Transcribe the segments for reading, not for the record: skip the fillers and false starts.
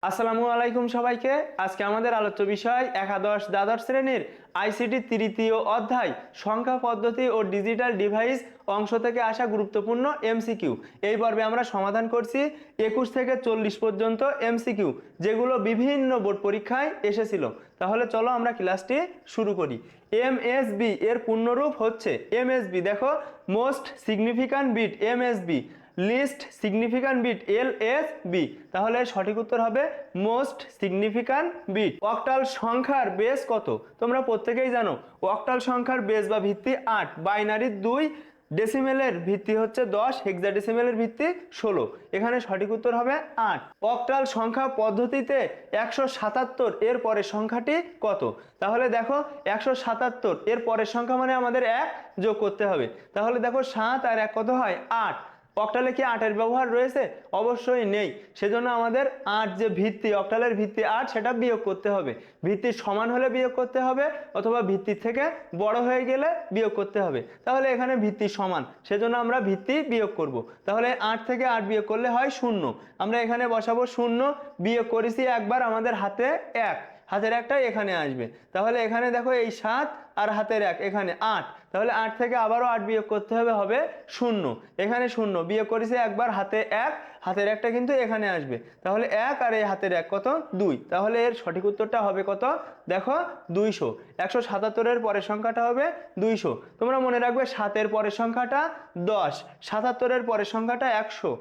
আসসালামু আলাইকুম সবাইকে। আজকে আমাদের আলোচ্য বিষয় একাদশ দ্বাদশ শ্রেণীর আইসিটি তৃতীয় অধ্যায় সংখ্যা পদ্ধতি ও ডিজিটাল ডিভাইস অংশ থেকে আসা গুরুত্বপূর্ণ এমসিকিউ। এই পর্বে আমরা সমাধান করছি 21 থেকে 40 পর্যন্ত এমসিকিউ, যেগুলো বিভিন্ন বোর্ড পরীক্ষায় এসেছিল। তাহলে চলো আমরা ক্লাসটি শুরু করি। এমএসবি এর পূর্ণরূপ হচ্ছে এমএসবি, দেখো most significant bit MSB, least significant bit LSB. তাহলে সঠিক উত্তর হবে মোস্ট সিগনিফিক্যান্ট বিট। অক্টাল সংখ্যার বেস কত? তোমরা প্রত্যেকেই জানো অক্টাল সংখ্যার বেস বা ভিত্তি 8, বাইনারির 2, ডেসিমেলের ভিত্তি হচ্ছে 10, হেক্সাডেসিমেলের ভিত্তি 16। এখানে সঠিক উত্তর হবে 8। অক্টাল সংখ্যা পদ্ধতিতে 177 এর পরের সংখ্যাটি কত? তাহলে দেখো 177 এর পরের সংখ্যা মানে আমাদের 1 যোগ করতে হবে। তাহলে দেখো 7 আর 1 কত হয়? 8। অক্টালে কি 8 এর ব্যবহার রয়েছে? অবশ্যই নেই। সেজন্য আমাদের 8 যে ভিত্তি, অক্টালের ভিত্তি 8, সেটা বিয়োগ করতে হবে। ভিত্তির সমান হলে বিয়োগ করতে হবে, অথবা ভিত্তির থেকে বড় হয়ে গেলে বিয়োগ করতে হবে। তাহলে এখানে ভিত্তি সমান, সেজন্য আমরা ভিত্তি বিয়োগ করব। তাহলে 8 থেকে 8 বিয়োগ করলে হয় 0। আমরা এখানে বসাবো 0, বিয়োগ করেছি একবার, আমাদের হাতে 1, হাতের একটাই এখানে আসবে। তাহলে এখানে দেখো এই 7 আর হাতের 1, এখানে 8। তাহলে 8 থেকে আবারও 8 বিয়োগ করতে হবে, হবে 0। এখানে 0 বিয়োগ করেছি একবার, হাতে 1, হাতের একটা কিন্তু এখানে আসবে। তাহলে 1 আর এই হাতের 1 কত? 2। তাহলে এর সঠিক উত্তরটা হবে কত? দেখো 200। 177 এর পরের সংখ্যাটা হবে 200। তোমরা মনে রাখবে 7 এর পরের সংখ্যাটা 10, 77 এর পরের সংখ্যাটা 100,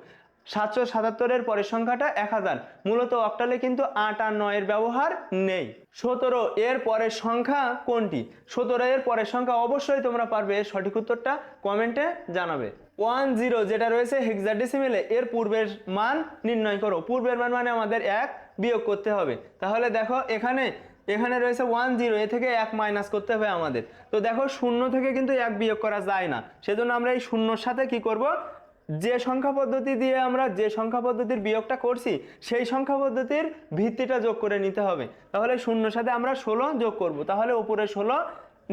777 এর পরের সংখ্যাটা 1000। মূলত অক্টালে কিন্তু 8 আর 9 এর ব্যবহার নেই। 17 এর পরের সংখ্যা কোনটি? 17 এর পরের সংখ্যা অবশ্যই তোমরা পারবে, এর সঠিক উত্তরটা কমেন্টে জানাবে। 10 যেটা রয়েছে হেক্সাডেসিমেলে, এর পূর্বের মান নির্ণয় করো। পূর্বের মান মানে আমাদের 1 বিয়োগ করতে হবে। তাহলে দেখো এখানে রয়েছে 10, এ থেকে 1 মাইনাস করতে হবে আমাদের। তো দেখো 0 থেকে কিন্তু 1 বিয়োগ করা যায় না, সেজন্য আমরা এই 0-এর সাথে কি করব? যে সংখ্যা পদ্ধতি দিয়ে আমরা যে সংখ্যা পদ্ধতির বিয়োগটা করছি, সেই সংখ্যা পদ্ধতির ভিত্তিটা যোগ করে নিতে হবে। তাহলে 0-এর সাথে আমরা 16 যোগ করব। তাহলে উপরে 16,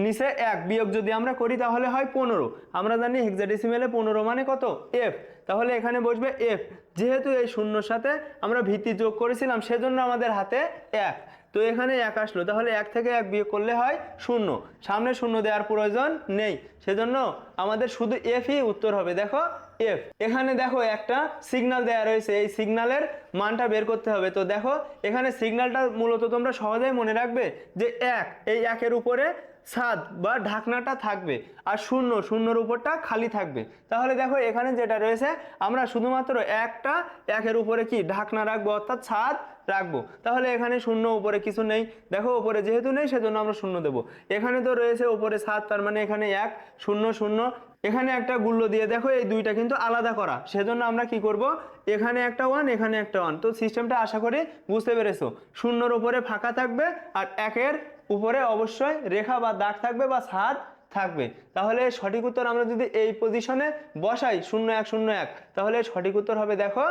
নিচে 1 বিয়োগ যদি আমরা করি তাহলে হয় 15। আমরা জানি হেক্সাডেসিমেলে 15 মানে কত? এফ। তাহলে এখানে বসবে এফ। যেহেতু এই 0-এর সাথে আমরা ভিত্তি যোগ করেছিলাম, সেজন্য আমাদের হাতে 1। তো এখানে 1 আসলো, তাহলে 1 থেকে 1 বিয়োগ করলে হয় 0। সামনে 0 দেওয়ার প্রয়োজন নেই, সেজন্য আমাদের শুধু এফই উত্তর হবে। দেখো এফ। এখানে দেখো একটা সিগন্যাল দেওয়া রয়েছে, এই সিগন্যালের মানটা বের করতে হবে। তো দেখো এখানে সিগন্যালটা মূলত তোমরা সহজেই মনে রাখবে যে 1, এই 1-এর উপরে ছাদ বা ঢাকনাটা থাকবে, আর 0-0-এর উপরটা খালি থাকবে। তাহলে দেখো এখানে যেটা রয়েছে, আমরা শুধুমাত্র একটা 1-এর উপরে কি ঢাকনা রাখবো, অর্থাৎ ছাদ রাখবো। তাহলে এখানে 0, উপরে কিছু নেই। দেখো উপরে যেহেতু নেই, সেজন্য আমরা 0 দেবো। এখানে তো রয়েছে উপরে ছাদ, তার মানে এখানে 1, 0, 0। এখানে একটা গুল্ল দিয়ে দেখো এই দুইটা কিন্তু আলাদা করা, সেজন্য আমরা কি করব? এখানে একটা 1, এখানে একটা 1। তো সিস্টেমটা আশা করি বুঝতে পেরেছো। 0-এর উপরে ফাঁকা থাকবে, আর 1-এর উপরে অবশ্যই রেখা বা দাগ থাকবে বা ছাদ থাকবে। তাহলে সঠিক উত্তর আমরা যদি এই পজিশনে বসাই 0, 1, 0, 1, তাহলে সঠিক উত্তর হবে দেখো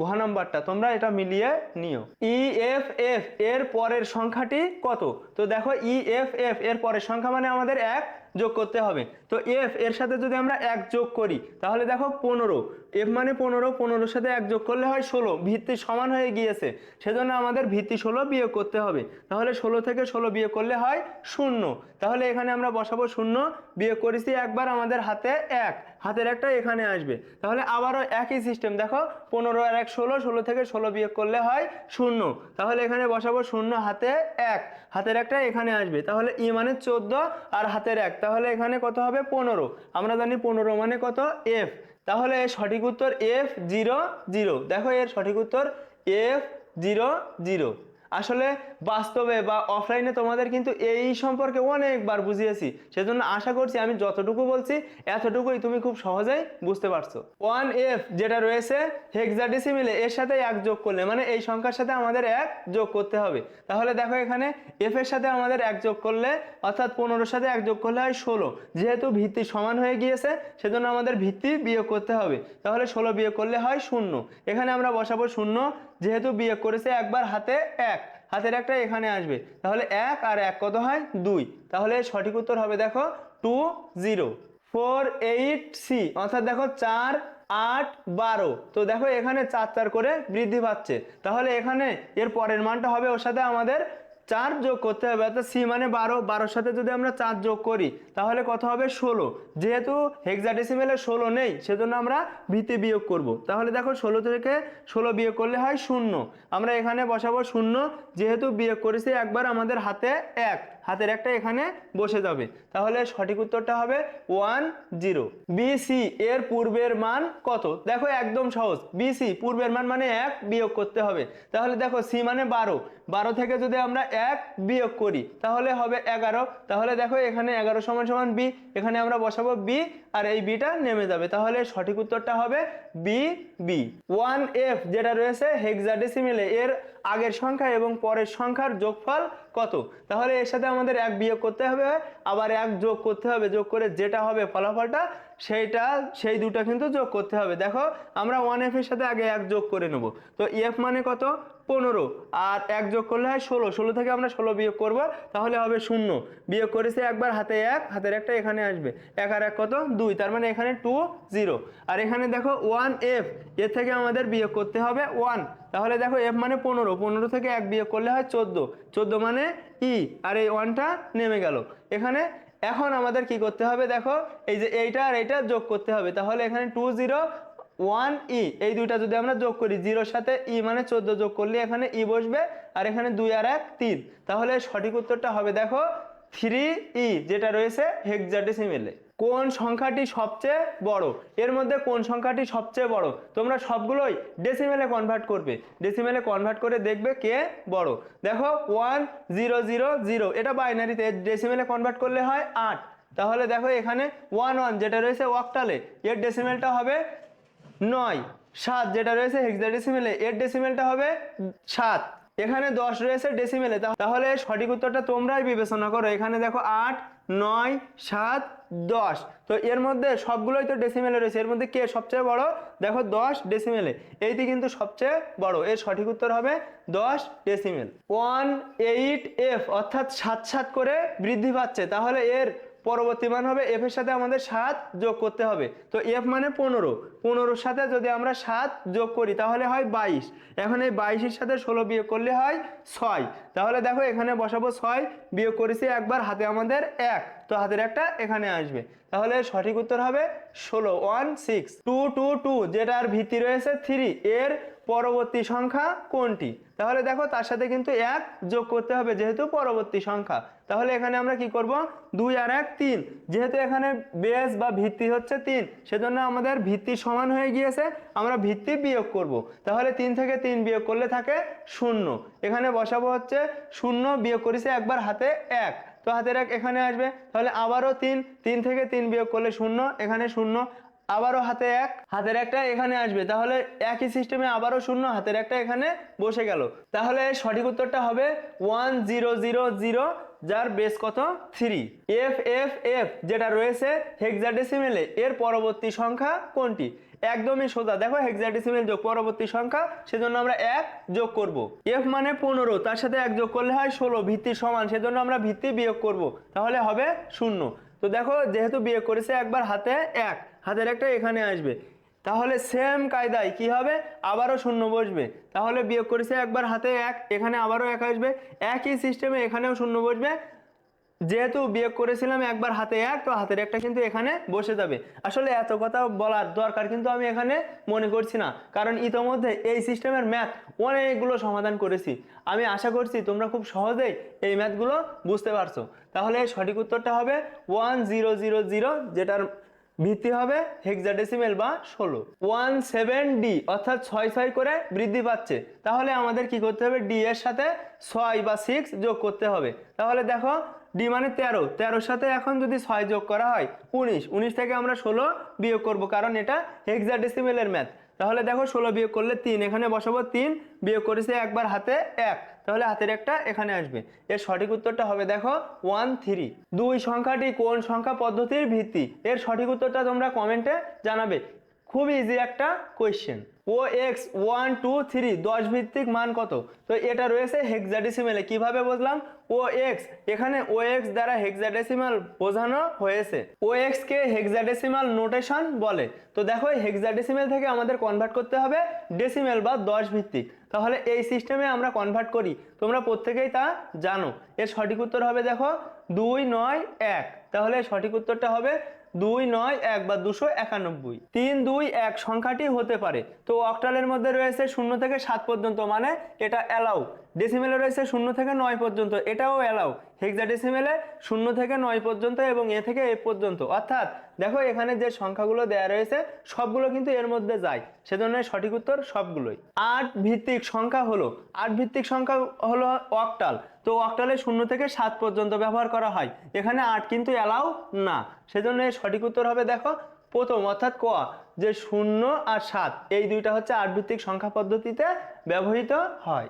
ঘ নাম্বারটা। তোমরা এটা মিলিয়ে নিও। ইএফএফ এর পরের সংখ্যাটি কত? তো দেখো ইএফএফ এর পরের সংখ্যা মানে আমাদের 1 যোগ করতে হবে। তো এফ এর সাথে যদি আমরা 1 যোগ করি, তাহলে দেখো 15। এফ মানে 15, 15-এর সাথে 1 যোগ করলে হয় 16। ভিত্তি সমান হয়ে গিয়েছে, সেজন্য আমাদের ভিত্তি 16 বিয়োগ করতে হবে। তাহলে 16 থেকে 16 বিয়োগ করলে হয় 0। তাহলে এখানে আমরা বসাবো 0, বিয়োগ করেছি একবার, আমাদের হাতে 1, হাতের একটা এখানে আসবে। তাহলে আবারও একই সিস্টেম, দেখো 15 আর 1 16, 16 থেকে 16 বিয়োগ করলে হয় 0। তাহলে এখানে বসাবো 0, হাতে 1, হাতের একটা এখানে আসবে। তাহলে ই মানে 14 আর হাতের 1, তাহলে এখানে কত হবে? 15। আমরা জানি 15 মানে কত? এফ। তাহলে সঠিক উত্তর F00। দেখো এর সঠিক উত্তর F00। আসলে বাস্তবে বা অফলাইনে তোমাদের কিন্তু এই সম্পর্কে অনেকবার বুঝিয়েছি, সেজন্য আশা করছি আমি যতটুকু বলছি এতটুকুই তুমি খুব সহজেই বুঝতে পারছো। 1F যেটা রয়েছে হেক্সাডেসিমেলে, এর সাথে 1 যোগ করলে মানে এই সংখ্যার সাথে আমাদের 1 যোগ করতে হবে। তাহলে দেখো এখানে F এর সাথে আমাদের 1 যোগ করলে, অর্থাৎ 15-এর সাথে 1 যোগ করলে হয় 16। যেহেতু ভিত্তি সমান হয়ে গিয়েছে, সেজন্য আমাদের ভিত্তি বিয়োগ করতে হবে। তাহলে 16 বিয়োগ করলে হয় 0। এখানে আমরা বসাবো 0, যেহেতু বিয়োগ করেছে একবার, হাতে 1, হাতের একটা এখানে আসবে। তাহলে 1 আর 1 কত হয়? 2। তাহলে সঠিক উত্তর হবে দেখো 20। 48C, অর্থাৎ দেখো 4 8 12। তো দেখো এখানে 4 4 করে বৃদ্ধি পাচ্ছে, তাহলে এখানে এর পরের মানটা হবে ওর সাথে আমাদের 4 যোগ করতে হবে, অর্থাৎ সি মানে 12, 12-র সাথে যদি আমরা 4 যোগ করি তাহলে কত হবে 16। যেহেতু হেক্সাডেসিমেলে 16 নেই সেজন্য আমরা ভিত্তি বিয়োগ করব। তাহলে দেখো 16 থেকে 16 বিয়োগ করলে হয় 0, আমরা এখানে বসাবো 0, যেহেতু বিয়োগ করেছি একবার আমাদের হাতে 1, হাতের একটা এখানে বসে যাবে, তাহলে সঠিক উত্তরটা হবে 10। বিসি এর পূর্বের মান কত? দেখো একদম সহজ, বিসি পূর্বের মান মানে 1 বিয়োগ করতে হবে। তাহলে দেখো সি মানে 12, 12 থেকে যদি আমরা 1 বিয়োগ করি তাহলে হবে 11। তাহলে দেখো এখানে 11 সমান সমান বি, এখানে আমরা বসাবো বি আর এই বিটা নেমে যাবে, তাহলে সঠিক উত্তরটা হবে বি বি। 1f যেটা রয়েছে হেক্সাডেসিমেলে এর আগের সংখ্যা এবং পরের সংখ্যার যোগফল কত? তাহলে এর সাথে আমাদের 1 বিয়োগ করতে হবে, আবার 1 যোগ করতে হবে, যোগ করে যেটা হবে ফলাফলটা সেই দুটো কিন্তু যোগ করতে হবে। দেখো আমরা 1f এর সাথে আগে 1 যোগ করে নেব, তো f মানে কত 15 আর 1 যোগ করলে হয় 16, 16 থেকে আমরা 16 বিয়োগ করব তাহলে হবে 0, বিয়োগ করেছে একবার হাতে 1, হাতের একটা এখানে আসবে, 1 আর 1 কত 2, তার মানে এখানে 20। আর এখানে দেখো 1f এর থেকে আমাদের বিয়োগ করতে হবে 1, তাহলে দেখো f মানে 15, 15 থেকে 1 বিয়োগ করলে হয় 14, 14 মানে ই, আর এই 1টা নেমে গেল এখানে। এখন আমাদের কি করতে হবে, দেখো এই যে এইটা আর এইটা যোগ করতে হবে, তাহলে এখানে 201 ই, এই দুইটা যদি আমরা যোগ করি, 0-র সাথে ই মানে 14 যোগ করলে এখানে ই বসবে, আর এখানে 2 আর 1 3, তাহলে সঠিক উত্তরটা হবে দেখো 3 ই, যেটা রয়েছে হেক্সাডেসিমেলে। কোন সংখ্যাটি সবচেয়ে বড়? এর মধ্যে কোন সংখ্যাটি সবচেয়ে বড়? তোমরা সবগুলোই ডেসিমেলে কনভার্ট করবে, ডেসিমেলে কনভার্ট করে দেখবে কে বড়। দেখো 1000, এটা বাইনারিতে, ডেসিমেলে কনভার্ট করলে হয় 8, তাহলে দেখো এখানে 11 যেটা রয়েছে অক্টালে এর ডেসিমেলটা হবে 9, 7 যেটা রয়েছে হেক্সাডেসিমেলে এর ডেসিমেলটা হবে 7, এখানে 10 রয়েছে ডেসিমেলে, তাহলে সঠিক উত্তরটা তোমরাই বিবেচনা করো। এখানে দেখো 8 9 7 10, তো এর মধ্যে সবগুলোই তো ডেসিমেলে রয়েছে, এর মধ্যে কে সবচেয়ে বড়? দেখো 10 ডেসিমেলে, এইটি কিন্তু সবচেয়ে বড়, এর সঠিক উত্তর হবে 10 ডেসিমেল। 18f অর্থাৎ 7 7 করে বৃদ্ধি পাচ্ছে, তাহলে এর পরবর্তী মান হবে f এর সাথে আমাদের 7 যোগ করতে হবে, তো f মানে 15, 15-র সাথে যদি আমরা 7 যোগ করি তাহলে হয় 22, এখন এই 22-এর সাথে 16 বিয়োগ করলে হয় 6, তাহলে দেখো এখানে বসাবো 6, বিয়োগ করেছি একবার, হাতে আমাদের 1, তো হাতের একটা এখানে আসবে, তাহলে সঠিক উত্তর হবে 16। 222 যেটার ভিত্তি রয়েছে 3, এর পরবর্তী সংখ্যা কোনটি? তাহলে দেখো তার সাথে কিন্তু 1 যোগ করতে হবে যেহেতু পরবর্তী সংখ্যা, তাহলে এখানে আমরা কি করব 2 আর 1 3, যেহেতু এখানে বেস বা ভিত্তি হচ্ছে 3 সেজন্য আমাদের ভিত্তি সমান হয়ে গিয়েছে, আমরা ভিত্তি বিয়োগ করব, তাহলে 3 থেকে 3 বিয়োগ করলে থাকে 0, এখানে বসাবো হচ্ছে 0, বিয়োগ করেছে একবার হাতে 1, তো হাতের 1 এখানে আসবে, তাহলে আবারও 3, 3 থেকে 3 বিয়োগ করলে 0, এখানে 0, আবারও হাতে 1, হাতের একটা এখানে আসবে, তাহলে একই সিস্টেমে আবারও 0, হাতের একটা এখানে বসে গেল, তাহলে সঠিক উত্তরটা হবে 1000, যার বেস কত 3। FFF যেটা রয়েছে হেক্সাডেসিমেলে এর পরবর্তী সংখ্যা কোনটি? একদমই সোজা, দেখো হেক্সাডেসিমেল যোগ পরবর্তী সংখ্যা, সেজন্য আমরা 1 যোগ করব, f মানে 15, তার সাথে 1 যোগ করলে হয় 16, ভিত্তি সমান সেজন্য আমরা ভিত্তি বিয়োগ করব, তাহলে হবে 0, তো দেখো যেহেতু বিয়োগ করেছে একবার হাতে 1, হাতের একটা এখানে আসবে, তাহলে সেম কায়দায় কি হবে আবারও 0 বসবে, তাহলে বিয়োগ করেছে একবার হাতে 1, এখানে আবারও 1 আসবে, একই সিস্টেমে এখানেও 0 বসবে, যেহেতু বিয়োগ করেছিলাম একবার হাতে 1, তো হাতের একটা কিন্তু এখানে বসে যাবে। আসলে এত কথা বলার দরকার কিন্তু আমি এখানে মনে করছি না, কারণ ইতোমধ্যে এই সিস্টেমের ম্যাথ অনেকগুলো সমাধান করেছি, আমি আশা করছি তোমরা খুব সহজেই এই ম্যাথগুলো বুঝতে পারছো। তাহলে সঠিক উত্তরটা হবে 1000, যেটার ভিত্তি হবে হেক্সাডেসিমেল বা 16। 17D অর্থাৎ 6 6 করে বৃদ্ধি পাচ্ছে, তাহলে আমাদের কি করতে হবে, ডি এর সাথে 6 বা 6 যোগ করতে হবে, তাহলে দেখো ডি মানে 13, 13-র সাথে এখন যদি 6 যোগ করা হয় 19, 19 থেকে আমরা 16 বিয়োগ করব, কারণ এটা হেক্সাডেসিমেলের ম্যাথ, তাহলে দেখো 16 বিয়োগ করলে 3, এখানে বসাবো 3, বিয়োগ করেছে একবার হাতে 1, তাহলে হাতের একটা এখানে আসবে, এর সঠিক উত্তরটা হবে দেখো 13। 2 সংখ্যাটি কোন সংখ্যা পদ্ধতির ভিত্তি? এর সঠিক উত্তরটা তোমরা কমেন্টে জানাবে, খুব ইজি একটা কোয়েশ্চেন। ও এক্স 1 2 3 10 ভিত্তিক মান কত? তো এটা রয়েছে হেক্সাডেসিমেলে। কিভাবে বুঝলাম? ও এক্স, এখানে ও এক্স দ্বারা হেক্সাডেসিমাল বোঝানো হয়েছে। ও এক্স কে হেক্সাডেসিমাল নোটেশন বলে। তো দেখো হেক্সাডেসিমেল থেকে আমাদের কনভার্ট করতে হবে ডেসিমেল বা 10 ভিত্তিক। তাহলে এই সিস্টেমে আমরা কনভার্ট করি, তোমরা প্রত্যেকেই তা জানো। এর সঠিক উত্তর হবে দেখো 2 9 1। তাহলে সঠিক উত্তরটা হবে 2 9 1 বা 291। 3 2 1 সংখ্যাটি হতে পারে। তো অক্টালের মধ্যে রয়েছে 0 থেকে 7 পর্যন্ত, মানে এটা অ্যালাউ। ডেসিমেলে রয়েছে 0 থেকে 9 পর্যন্ত, এটাও অ্যালাউ। হেক্সাডেসিমেলে 0 থেকে 9 পর্যন্ত এবং এ থেকে এ পর্যন্ত। অর্থাৎ দেখো এখানে যে সংখ্যাগুলো দেয়া রয়েছে সবগুলো কিন্তু এর মধ্যে যায়, সেজন্য সঠিক উত্তর সবগুলোই। 8 ভিত্তিক সংখ্যা হলো, 8 ভিত্তিক সংখ্যা হলো অক্টাল। তো অক্টালে 0 থেকে 7 পর্যন্ত ব্যবহার করা হয়, এখানে 8 কিন্তু অ্যালাউ না, সেজন্য সঠিক উত্তর হবে দেখো প্রথম অর্থাৎ ক, যে 0 আর 7 এই দুইটা হচ্ছে 8 ভিত্তিক সংখ্যা পদ্ধতিতে ব্যবহৃত হয়।